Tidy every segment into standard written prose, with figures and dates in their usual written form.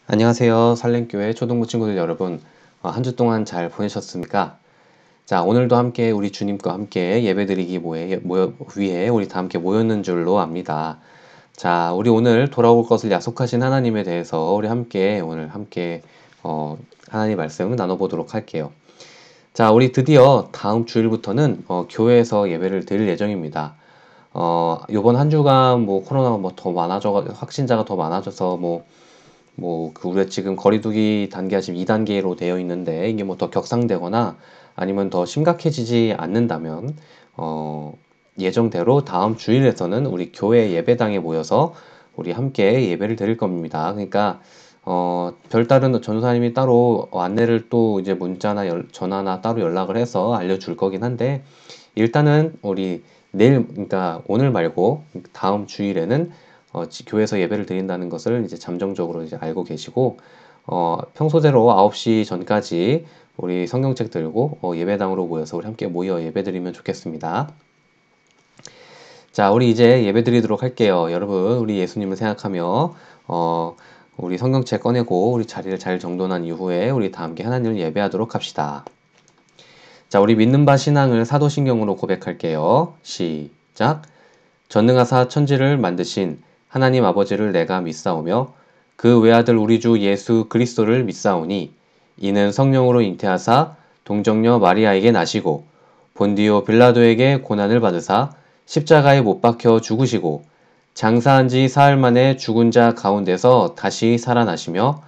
안녕하세요. 살렘교회 초등부 친구들 여러분. 한 주 동안 잘 보내셨습니까? 자, 오늘도 함께 우리 주님과 함께 예배드리기 위해 우리 다 함께 모였는 줄로 압니다. 자, 우리 오늘 돌아올 것을 약속하신 하나님에 대해서 우리 오늘 함께 하나님 말씀 나눠보도록 할게요. 자, 우리 드디어 다음 주일부터는 교회에서 예배를 드릴 예정입니다. 요번 한 주간 코로나가 더 확진자가 더 많아져서 우리가 지금 거리두기 단계가 지금 2단계로 되어 있는데, 이게 더 격상되거나 아니면 더 심각해지지 않는다면, 예정대로 다음 주일에서는 우리 교회 예배당에 모여서 우리 함께 예배를 드릴 겁니다. 그러니까, 별다른 전도사님이 따로 안내를 또 이제 문자나 전화나 따로 연락을 해서 알려줄 거긴 한데, 일단은 우리 그러니까 오늘 말고 다음 주일에는 교회에서 예배를 드린다는 것을 이제 잠정적으로 이제 알고 계시고, 평소대로 9시 전까지 우리 성경책 들고 예배당으로 모여서 우리 함께 모여 예배 드리면 좋겠습니다. 자, 우리 이제 예배 드리도록 할게요. 여러분, 우리 예수님을 생각하며, 우리 성경책 꺼내고 우리 자리를 잘 정돈한 이후에 우리 다 함께 하나님을 예배하도록 합시다. 자, 우리 믿는 바 신앙을 사도신경으로 고백할게요. 시작. 전능하사 천지를 만드신 하나님 아버지를 내가 믿사오며 그 외아들 우리 주 예수 그리스도를 믿사오니 이는 성령으로 잉태하사 동정녀 마리아에게 나시고 본디오 빌라도에게 고난을 받으사 십자가에 못 박혀 죽으시고 장사한 지 사흘 만에 죽은 자 가운데서 다시 살아나시며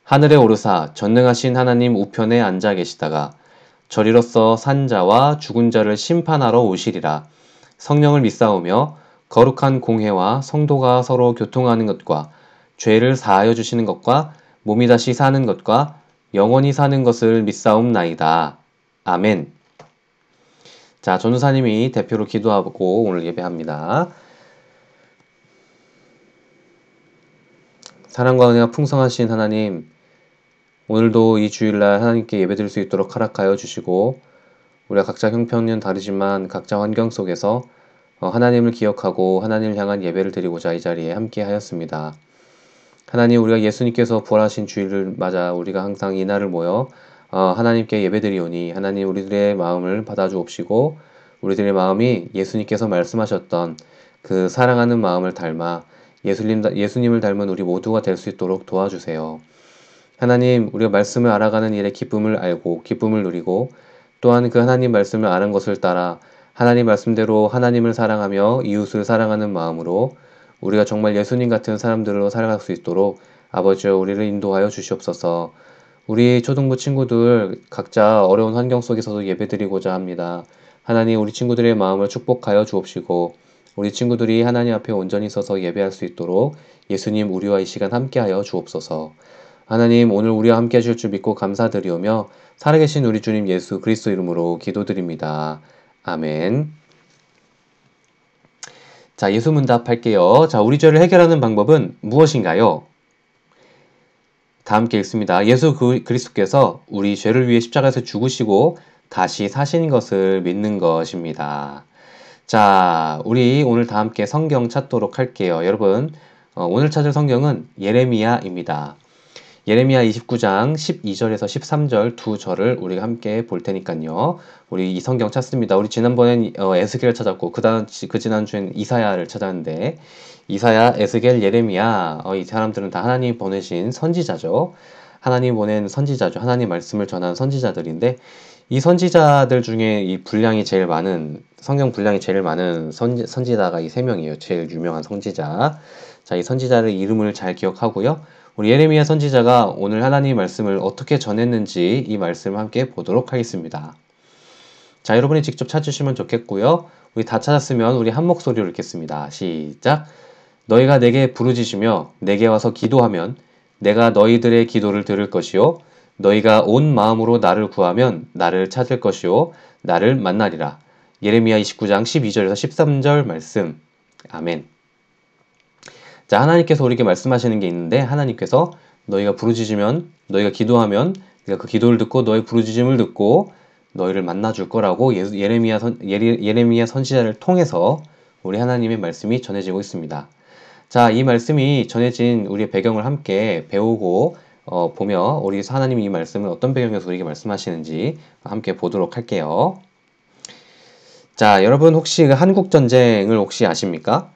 하늘에 오르사 전능하신 하나님 우편에 앉아 계시다가 저리로서 산 자와 죽은 자를 심판하러 오시리라. 성령을 믿사오며 거룩한 공회와 성도가 서로 교통하는 것과 죄를 사하여 주시는 것과 몸이 다시 사는 것과 영원히 사는 것을 믿사옵나이다. 아멘. 자, 전도사님이 대표로 기도하고 오늘 예배합니다. 사랑과 은혜가 풍성하신 하나님, 오늘도 이 주일날 하나님께 예배드릴 수 있도록 허락하여 주시고, 우리가 각자 형편은 다르지만 각자 환경 속에서 하나님을 기억하고 하나님을 향한 예배를 드리고자 이 자리에 함께 하였습니다. 하나님, 우리가 예수님께서 부활하신 주일을 맞아 우리가 항상 이날을 모여 하나님께 예배드리오니 하나님 우리들의 마음을 받아주옵시고 우리들의 마음이 예수님께서 말씀하셨던 그 사랑하는 마음을 닮아 예수님을 닮은 우리 모두가 될 수 있도록 도와주세요. 하나님, 우리가 말씀을 알아가는 일에 기쁨을 알고 기쁨을 누리고 또한 그 하나님 말씀을 아는 것을 따라 하나님 말씀대로 하나님을 사랑하며 이웃을 사랑하는 마음으로 우리가 정말 예수님 같은 사람들로 살아갈 수 있도록 아버지여 우리를 인도하여 주시옵소서. 우리 초등부 친구들 각자 어려운 환경 속에서도 예배드리고자 합니다. 하나님, 우리 친구들의 마음을 축복하여 주옵시고 우리 친구들이 하나님 앞에 온전히 서서 예배할 수 있도록 예수님 우리와 이 시간 함께하여 주옵소서. 하나님, 오늘 우리와 함께 하실 줄 믿고 감사드리오며 살아계신 우리 주님 예수 그리스도 이름으로 기도드립니다. 아멘. 자, 예수 문답 할게요. 자, 우리 죄를 해결하는 방법은 무엇인가요? 다 함께 읽습니다. 예수 그리스도께서 우리 죄를 위해 십자가에서 죽으시고 다시 사신 것을 믿는 것입니다. 자, 우리 오늘 다 함께 성경 찾도록 할게요. 여러분, 오늘 찾을 성경은 예레미야입니다. 예레미야 29장 12절에서 13절 두 절을 우리가 함께 볼 테니까요. 우리 이 성경 찾습니다. 우리 지난번엔 에스겔 찾았고 그 지난주엔 이사야를 찾았는데 이사야, 에스겔, 예레미야 이 사람들은 다 하나님 보내신 선지자죠. 하나님 보낸 선지자죠. 하나님 말씀을 전하는 선지자들인데 이 선지자들 중에 이 분량이 제일 많은 성경 분량이 제일 많은 선지자가 이 세 명이에요. 제일 유명한 선지자. 자, 이 선지자를 이름을 잘 기억하고요. 우리 예레미야 선지자가 오늘 하나님 말씀을 어떻게 전했는지 이 말씀을 함께 보도록 하겠습니다. 자, 여러분이 직접 찾으시면 좋겠고요. 우리 다 찾았으면 우리 한 목소리로 읽겠습니다. 시작! 너희가 내게 부르짖으며 내게 와서 기도하면 내가 너희들의 기도를 들을 것이요 너희가 온 마음으로 나를 구하면 나를 찾을 것이요 나를 만나리라. 예레미야 29장 12절에서 13절 말씀. 아멘. 자, 하나님께서 우리에게 말씀하시는 게 있는데 하나님께서 너희가 부르짖으면 너희가 기도하면 내가 그 기도를 듣고 너희 부르짖음을 듣고 너희를 만나줄 거라고 예레미야 선지자를 통해서 우리 하나님의 말씀이 전해지고 있습니다. 자, 이 말씀이 전해진 우리의 배경을 함께 배우고 보며 우리 하나님이 이 말씀을 어떤 배경에서 우리에게 말씀하시는지 함께 보도록 할게요. 자, 여러분 혹시 그 한국 전쟁을 혹시 아십니까?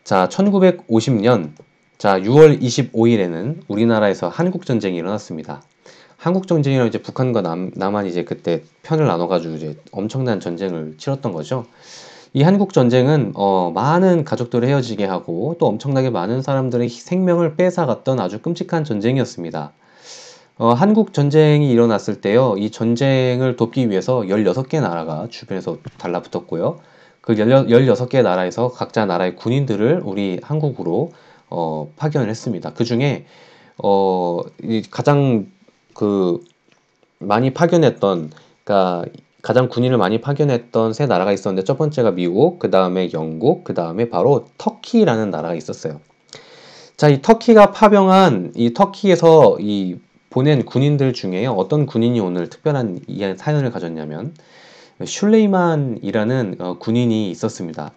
자, 1950년 자, 6월 25일에는 우리나라에서 한국 전쟁이 일어났습니다. 한국 전쟁이랑 이제 북한과 남한이 이제 그때 편을 나눠가지고 이제 엄청난 전쟁을 치렀던 거죠. 이 한국 전쟁은 많은 가족들을 헤어지게 하고 또 엄청나게 많은 사람들의 생명을 뺏어갔던 아주 끔찍한 전쟁이었습니다. 한국 전쟁이 일어났을 때요, 이 전쟁을 돕기 위해서 16개 나라가 주변에서 달라붙었고요. 그 16개 나라에서 각자 나라의 군인들을 우리 한국으로 파견을 했습니다. 그 중에 가장 그 많이 파견했던, 그러니까 가장 군인을 많이 파견했던 세 나라가 있었는데 첫 번째가 미국, 그 다음에 영국, 그 다음에 바로 터키라는 나라가 있었어요. 자, 이 터키가 파병한 이 터키에서 이 보낸 군인들 중에요. 어떤 군인이 오늘 특별한 사연을 가졌냐면 슐레이만이라는 군인이 있었습니다.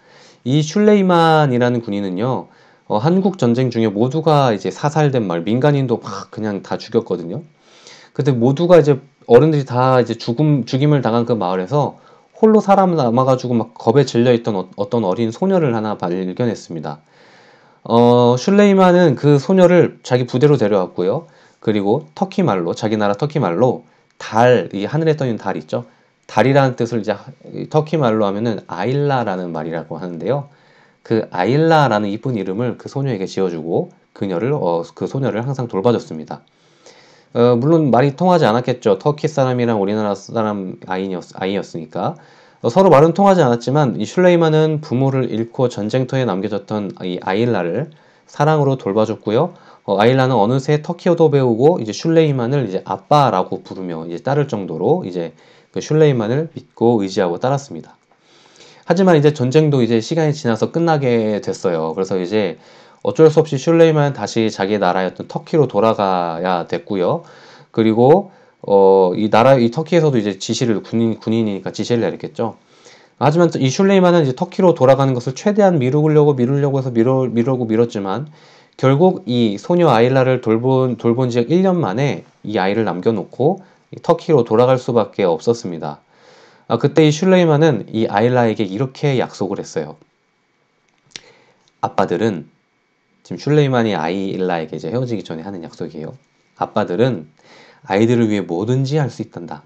이 슐레이만이라는 군인은요. 한국 전쟁 중에 모두가 이제 사살된 마을, 민간인도 막 그냥 다 죽였거든요. 근데 모두가 이제 어른들이 다 이제 죽임을 당한 그 마을에서 홀로 사람 남아가지고 막 겁에 질려있던 어떤 어린 소녀를 하나 발견했습니다. 슐레이만은 그 소녀를 자기 부대로 데려왔고요. 그리고 터키 말로, 자기 나라 터키 말로 달, 이 하늘에 떠 있는 달 있죠? 달이라는 뜻을 이제 터키 말로 하면은 아일라라는 말이라고 하는데요. 그 아일라라는 이쁜 이름을 그 소녀에게 지어주고 그 소녀를 항상 돌봐줬습니다. 물론 말이 통하지 않았겠죠. 터키 사람이랑 우리나라 사람 아이였으니까. 서로 말은 통하지 않았지만 이 슐레이만은 부모를 잃고 전쟁터에 남겨졌던 이 아일라를 사랑으로 돌봐줬고요. 아일라는 어느새 터키어도 배우고 이제 슐레이만을 이제 아빠라고 부르며 이제 따를 정도로 이제 그 슐레이만을 믿고 의지하고 따랐습니다. 하지만 이제 전쟁도 이제 시간이 지나서 끝나게 됐어요. 그래서 이제 어쩔 수 없이 슐레이만은 다시 자기 나라였던 터키로 돌아가야 됐고요. 그리고 이 터키에서도 이제 군인이니까 지시를 내렸겠죠. 하지만 이 슐레이만은 이제 터키로 돌아가는 것을 최대한 미루려고 해서 미뤘지만 결국 이 소녀 아일라를 돌본 지 1년 만에 이 아이를 남겨놓고 터키로 돌아갈 수밖에 없었습니다. 그때 이 슐레이만은 이 아일라에게 이렇게 약속을 했어요. 아빠들은, 지금 슐레이만이 아일라에게 이제 헤어지기 전에 하는 약속이에요. 아빠들은 아이들을 위해 뭐든지 할 수 있단다.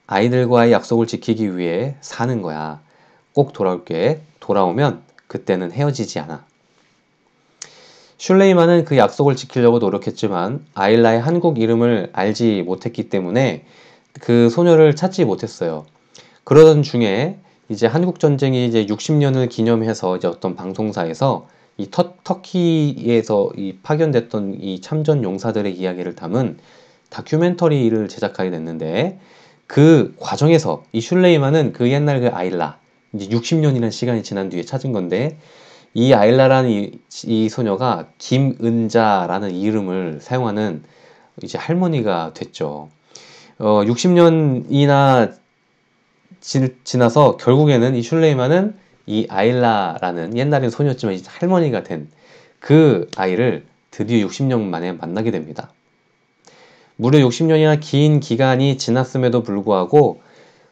아이들과의 약속을 지키기 위해 사는 거야. 꼭 돌아올게. 돌아오면 그때는 헤어지지 않아. 슐레이만은 그 약속을 지키려고 노력했지만 아일라의 한국 이름을 알지 못했기 때문에 그 소녀를 찾지 못했어요. 그러던 중에 이제 한국 전쟁이 이제 60년을 기념해서 이제 어떤 방송사에서 이 터키에서 이 파견됐던 이 참전 용사들의 이야기를 담은 다큐멘터리를 제작하게 됐는데 그 과정에서 이 슐레이만은 그 옛날 그 아일라, 이제 60년이라는 시간이 지난 뒤에 찾은 건데 이 아일라라는 이 소녀가 김은자라는 이름을 사용하는 이제 할머니가 됐죠. 60년이나 지나서 결국에는 이 슐레이만은 이 아일라라는 옛날엔 소녀였지만 이제 할머니가 된 그 아이를 드디어 60년 만에 만나게 됩니다. 무려 60년이나 긴 기간이 지났음에도 불구하고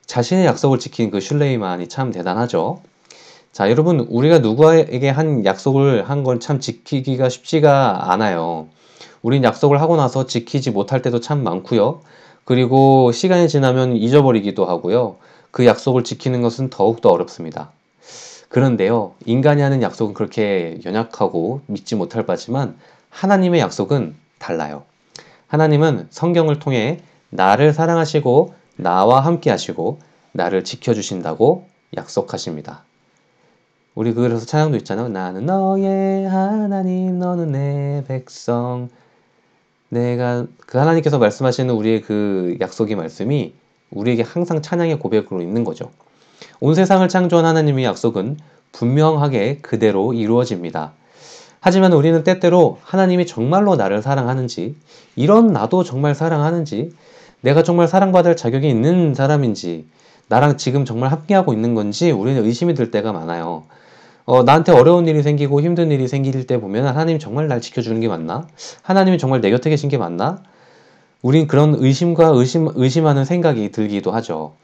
자신의 약속을 지킨 그 슐레이만이 참 대단하죠. 자, 여러분, 우리가 누구에게 한 약속을 한 건 참 지키기가 쉽지가 않아요. 우린 약속을 하고 나서 지키지 못할 때도 참 많고요. 그리고 시간이 지나면 잊어버리기도 하고요. 그 약속을 지키는 것은 더욱더 어렵습니다. 그런데요, 인간이 하는 약속은 그렇게 연약하고 믿지 못할 바지만 하나님의 약속은 달라요. 하나님은 성경을 통해 나를 사랑하시고 나와 함께 하시고 나를 지켜주신다고 약속하십니다. 우리 그래서 찬양도 있잖아요. 나는 너의 하나님, 너는 내 백성. 그 하나님께서 말씀하시는 우리의 그 약속의 말씀이 우리에게 항상 찬양의 고백으로 있는 거죠. 온 세상을 창조한 하나님의 약속은 분명하게 그대로 이루어집니다. 하지만 우리는 때때로 하나님이 정말로 나를 사랑하는지, 이런 나도 정말 사랑하는지, 내가 정말 사랑받을 자격이 있는 사람인지, 나랑 지금 정말 함께하고 있는 건지 우리는 의심이 들 때가 많아요. 나한테 어려운 일이 생기고 힘든 일이 생길 때 보면 하나님 정말 날 지켜주는 게 맞나? 하나님이 정말 내 곁에 계신 게 맞나? 우린 그런 의심과 의심하는 생각이 들기도 하죠.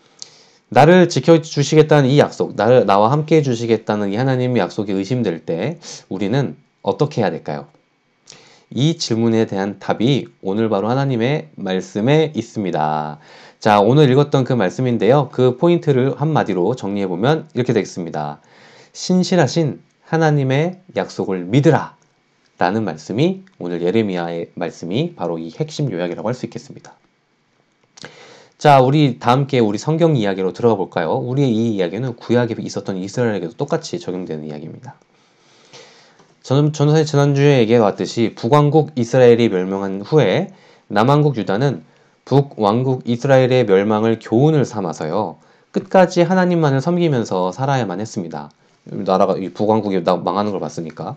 나를 지켜주시겠다는 이 약속, 나와 함께 해주시겠다는 이 하나님의 약속이 의심될 때 우리는 어떻게 해야 될까요? 이 질문에 대한 답이 오늘 바로 하나님의 말씀에 있습니다. 자, 오늘 읽었던 그 말씀인데요. 그 포인트를 한마디로 정리해보면 이렇게 되겠습니다. 신실하신 하나님의 약속을 믿으라! 라는 말씀이 오늘 예레미야의 말씀이 바로 이 핵심 요약이라고 할 수 있겠습니다. 자, 우리 다 함께 우리 성경 이야기로 들어가 볼까요? 우리의 이 이야기는 구약에 있었던 이스라엘에게도 똑같이 적용되는 이야기입니다. 전도사님 지난주에 얘기해왔듯이 북왕국 이스라엘이 멸망한 후에 남왕국 유다는 북왕국 이스라엘의 멸망을 교훈을 삼아서요. 끝까지 하나님만을 섬기면서 살아야만 했습니다. 나라가 이 북왕국이 망하는 걸 봤으니까.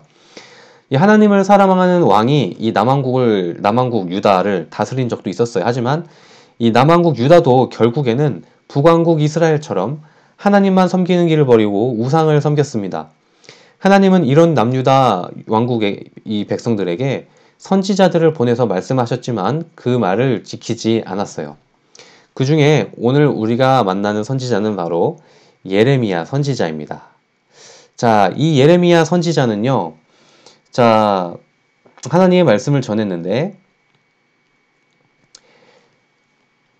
이 하나님을 사랑하는 왕이 이 남왕국 유다를 다스린 적도 있었어요. 하지만 이 남왕국 유다도 결국에는 북왕국 이스라엘처럼 하나님만 섬기는 길을 버리고 우상을 섬겼습니다. 하나님은 이런 남유다 왕국의 이 백성들에게 선지자들을 보내서 말씀하셨지만 그 말을 지키지 않았어요. 그 중에 오늘 우리가 만나는 선지자는 바로 예레미야 선지자입니다. 자, 이 예레미야 선지자는요, 자, 하나님의 말씀을 전했는데,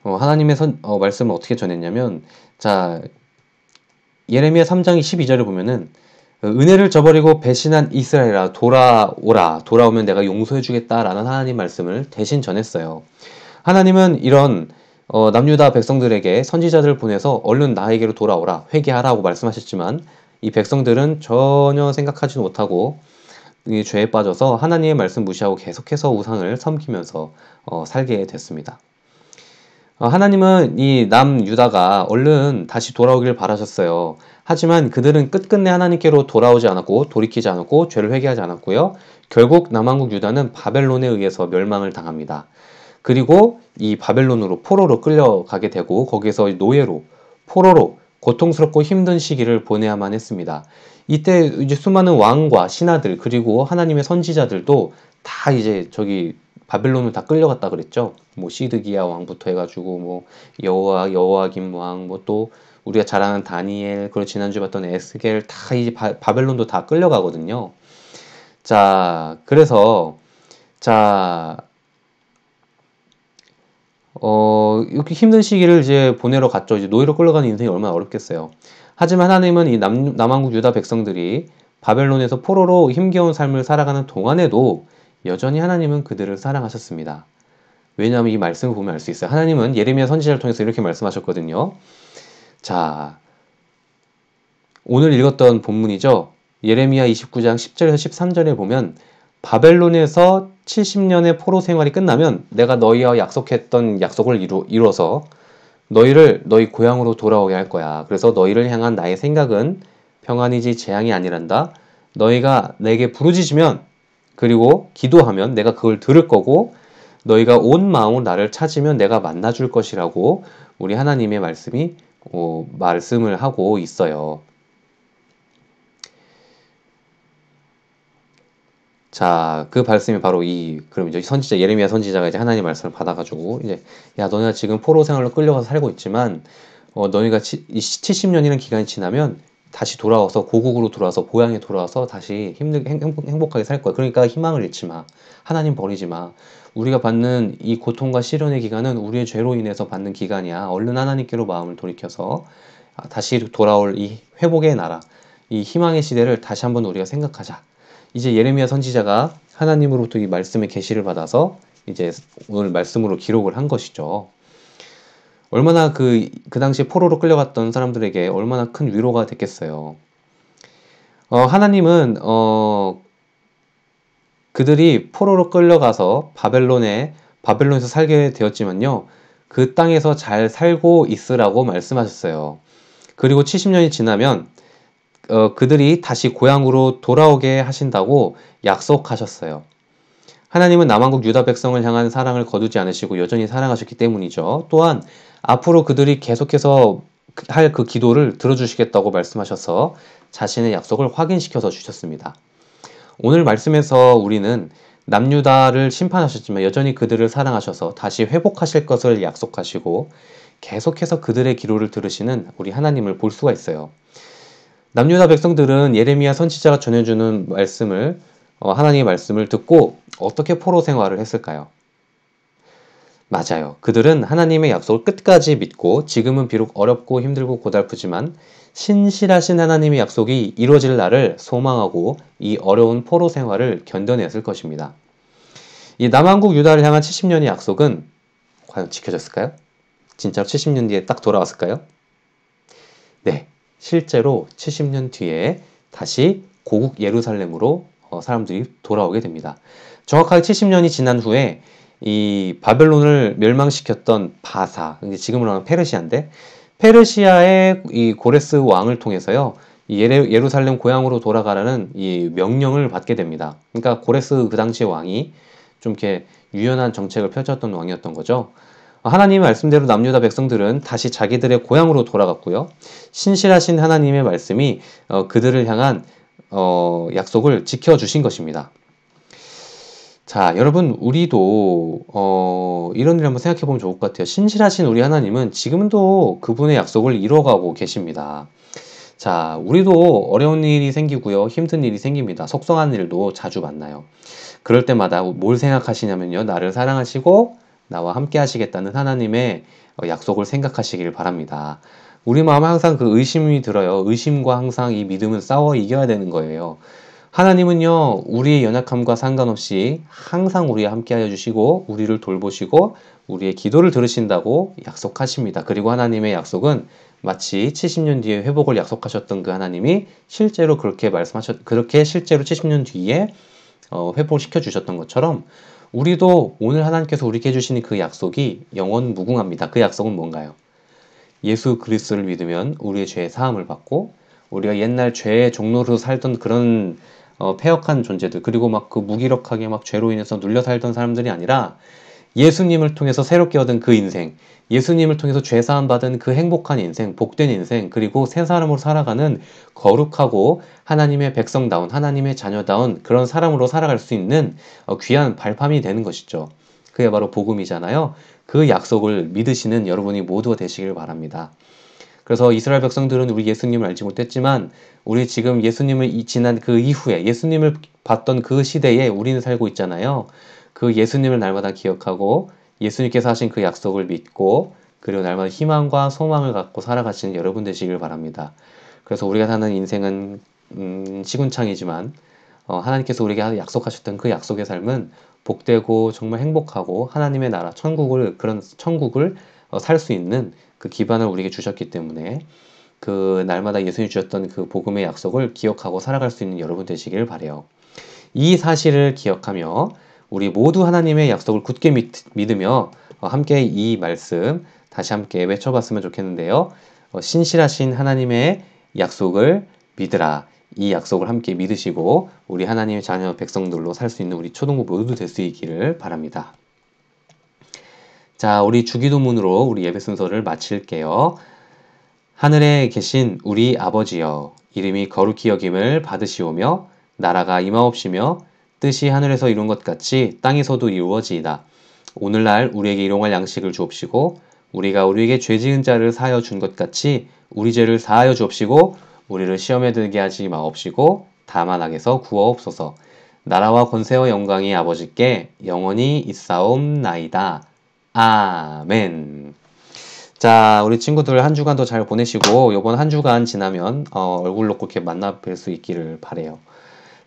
하나님의 말씀을 어떻게 전했냐면, 자, 예레미야 3장 12절을 보면은, 은혜를 저버리고 배신한 이스라엘아 돌아오라, 돌아오면 내가 용서해주겠다라는 하나님 말씀을 대신 전했어요. 하나님은 이런 남유다 백성들에게 선지자들을 보내서 얼른 나에게로 돌아오라, 회개하라고 말씀하셨지만 이 백성들은 전혀 생각하지 못하고 이 죄에 빠져서 하나님의 말씀 무시하고 계속해서 우상을 섬기면서 살게 됐습니다. 하나님은 이 남유다가 얼른 다시 돌아오길 바라셨어요. 하지만 그들은 끝끝내 하나님께로 돌아오지 않았고 돌이키지 않았고 죄를 회개하지 않았고요. 결국 남왕국 유다는 바벨론에 의해서 멸망을 당합니다. 그리고 이 바벨론으로 포로로 끌려가게 되고 거기에서 노예로 포로로 고통스럽고 힘든 시기를 보내야만 했습니다. 이때 이제 수많은 왕과 신하들 그리고 하나님의 선지자들도 다 이제 저기 바벨론을 다 끌려갔다 그랬죠. 뭐 시드기야 왕부터 해가지고 뭐 여호와김 왕, 뭐 또 우리가 잘 아는 다니엘, 그리고 지난주에 봤던 에스겔 다 이제 바벨론도 다 끌려가거든요. 자, 그래서 자, 이렇게 힘든 시기를 이제 보내러 갔죠. 이제 노예로 끌려가는 인생이 얼마나 어렵겠어요. 하지만 하나님은 이 남왕국 유다 백성들이 바벨론에서 포로로 힘겨운 삶을 살아가는 동안에도 여전히 하나님은 그들을 사랑하셨습니다. 왜냐하면 이 말씀을 보면 알 수 있어요. 하나님은 예레미야 선지자를 통해서 이렇게 말씀하셨거든요. 자, 오늘 읽었던 본문이죠. 예레미야 29장 10절에서 13절에 보면 바벨론에서 70년의 포로 생활이 끝나면 내가 너희와 약속했던 약속을 이루어서 너희 고향으로 돌아오게 할 거야. 그래서 너희를 향한 나의 생각은 평안이지 재앙이 아니란다. 너희가 내게 부르짖으면 그리고 기도하면 내가 그걸 들을 거고 너희가 온 마음으로 나를 찾으면 내가 만나줄 것이라고 우리 하나님의 말씀을 하고 있어요. 자, 그 말씀이 바로 그럼 이제 선지자, 예레미야 선지자가 이제 하나님의 말씀을 받아가지고, 이제, 야, 너네가 지금 포로 생활로 끌려가서 살고 있지만, 너희가 70년이라는 기간이 지나면 다시 돌아와서, 고국으로 돌아와서, 고향에 돌아와서 다시 행복하게 살 거야. 그러니까 희망을 잃지 마. 하나님 버리지 마. 우리가 받는 이 고통과 시련의 기간은 우리의 죄로 인해서 받는 기간이야. 얼른 하나님께로 마음을 돌이켜서 다시 돌아올 이 회복의 나라, 이 희망의 시대를 다시 한번 우리가 생각하자. 이제 예레미야 선지자가 하나님으로부터 이 말씀의 계시를 받아서 이제 오늘 말씀으로 기록을 한 것이죠. 얼마나 그 당시에 포로로 끌려갔던 사람들에게 얼마나 큰 위로가 됐겠어요. 하나님은 그들이 포로로 끌려가서 바벨론에서 살게 되었지만요. 그 땅에서 잘 살고 있으라고 말씀하셨어요. 그리고 70년이 지나면 그들이 다시 고향으로 돌아오게 하신다고 약속하셨어요. 하나님은 남왕국 유다 백성을 향한 사랑을 거두지 않으시고 여전히 사랑하셨기 때문이죠. 또한 앞으로 그들이 계속해서 할 그 기도를 들어주시겠다고 말씀하셔서 자신의 약속을 확인시켜서 주셨습니다. 오늘 말씀에서 우리는 남유다를 심판하셨지만 여전히 그들을 사랑하셔서 다시 회복하실 것을 약속하시고 계속해서 그들의 기도를 들으시는 우리 하나님을 볼 수가 있어요. 남유다 백성들은 예레미야 선지자가 전해주는 말씀을 하나님의 말씀을 듣고 어떻게 포로 생활을 했을까요? 맞아요. 그들은 하나님의 약속을 끝까지 믿고 지금은 비록 어렵고 힘들고 고달프지만 신실하신 하나님의 약속이 이루어질 날을 소망하고 이 어려운 포로 생활을 견뎌냈을 것입니다. 이 남한국 유다를 향한 70년의 약속은 과연 지켜졌을까요? 진짜로 70년 뒤에 딱 돌아왔을까요? 네, 실제로 70년 뒤에 다시 고국 예루살렘으로 사람들이 돌아오게 됩니다. 정확하게 70년이 지난 후에 이 바벨론을 멸망시켰던 바사, 지금으로 하면 페르시아인데, 페르시아의 이 고레스 왕을 통해서요, 이 예루살렘 고향으로 돌아가라는 이 명령을 받게 됩니다. 그러니까 고레스 그 당시의 왕이 좀 이렇게 유연한 정책을 펼쳤던 왕이었던 거죠. 하나님의 말씀대로 남유다 백성들은 다시 자기들의 고향으로 돌아갔고요. 신실하신 하나님의 말씀이 그들을 향한 약속을 지켜주신 것입니다. 자, 여러분, 우리도 이런 일 한번 생각해 보면 좋을 것 같아요. 신실하신 우리 하나님은 지금도 그분의 약속을 이뤄가고 계십니다. 자, 우리도 어려운 일이 생기고요. 힘든 일이 생깁니다. 속상한 일도 자주 만나요. 그럴 때마다 뭘 생각하시냐면요. 나를 사랑하시고 나와 함께 하시겠다는 하나님의 약속을 생각하시길 바랍니다. 우리 마음에 항상 그 의심이 들어요. 의심과 항상 이 믿음은 싸워 이겨야 되는 거예요. 하나님은요, 우리의 연약함과 상관없이 항상 우리와 함께 하여 주시고, 우리를 돌보시고, 우리의 기도를 들으신다고 약속하십니다. 그리고 하나님의 약속은 마치 70년 뒤에 회복을 약속하셨던 그 하나님이 실제로 그렇게 실제로 70년 뒤에 회복시켜 주셨던 것처럼 우리도 오늘 하나님께서 우리에게 해주시는 그 약속이 영원 무궁합니다. 그 약속은 뭔가요? 예수 그리스도를 믿으면 우리의 죄의 사함을 받고 우리가 옛날 죄의 종로로 살던 그런 패역한 존재들 그리고 막 그 무기력하게 막 죄로 인해서 눌려 살던 사람들이 아니라 예수님을 통해서 새롭게 얻은 그 인생, 예수님을 통해서 죄사함 받은 그 행복한 인생, 복된 인생, 그리고 새 사람으로 살아가는 거룩하고 하나님의 백성다운, 하나님의 자녀다운 그런 사람으로 살아갈 수 있는 귀한 발판이 되는 것이죠. 그게 바로 복음이잖아요. 그 약속을 믿으시는 여러분이 모두가 되시길 바랍니다. 그래서 이스라엘 백성들은 우리 예수님을 알지 못했지만 우리 지금 예수님을 지난 그 이후에 예수님을 봤던 그 시대에 우리는 살고 있잖아요. 그 예수님을 날마다 기억하고 예수님께서 하신 그 약속을 믿고 그리고 날마다 희망과 소망을 갖고 살아가시는 여러분 되시길 바랍니다. 그래서 우리가 사는 인생은 시군창이지만 하나님께서 우리에게 약속하셨던 그 약속의 삶은 복되고 정말 행복하고 하나님의 나라 그런 천국을 살 수 있는 그 기반을 우리에게 주셨기 때문에 그 날마다 예수님이 주셨던 그 복음의 약속을 기억하고 살아갈 수 있는 여러분 되시길 바라요. 이 사실을 기억하며 우리 모두 하나님의 약속을 굳게 믿으며 함께 이 말씀 다시 함께 외쳐봤으면 좋겠는데요. 신실하신 하나님의 약속을 믿으라. 이 약속을 함께 믿으시고 우리 하나님의 자녀 백성들로 살 수 있는 우리 초동부 모두 될 수 있기를 바랍니다. 자, 우리 주기도문으로 우리 예배 순서를 마칠게요. 하늘에 계신 우리 아버지여, 이름이 거룩히 여김을 받으시오며 나라가 임하옵시며 뜻이 하늘에서 이룬 것 같이 땅에서도 이루어지이다. 오늘날 우리에게 일용할 양식을 주옵시고 우리가 우리에게 죄 지은 자를 사하여 준 것 같이 우리 죄를 사하여 주옵시고 우리를 시험에 들게 하지 마옵시고 다만 악에서 구하옵소서. 나라와 권세와 영광이 아버지께 영원히 있사옵나이다. 아멘. 자, 우리 친구들 한 주간도 잘 보내시고 이번 한 주간 지나면 얼굴 놓고 이렇게 만나 뵐 수 있기를 바래요.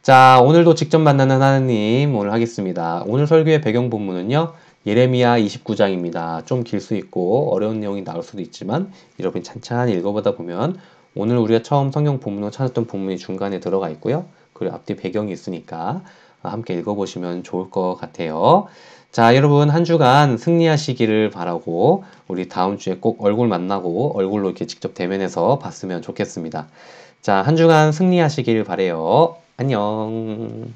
자, 오늘도 직접 만나는 하나님 오늘 하겠습니다. 오늘 설교의 배경 본문은요. 예레미야 29장입니다. 좀 길 수 있고 어려운 내용이 나올 수도 있지만 여러분이 찬찬히 읽어보다 보면 오늘 우리가 처음 성경 본문으로 찾았던 본문이 중간에 들어가 있고요. 그리고 앞뒤 배경이 있으니까 함께 읽어보시면 좋을 것 같아요. 자, 여러분 한 주간 승리하시기를 바라고 우리 다음 주에 꼭 얼굴 만나고 얼굴로 이렇게 직접 대면해서 봤으면 좋겠습니다. 자, 한 주간 승리하시길 바래요. 안녕.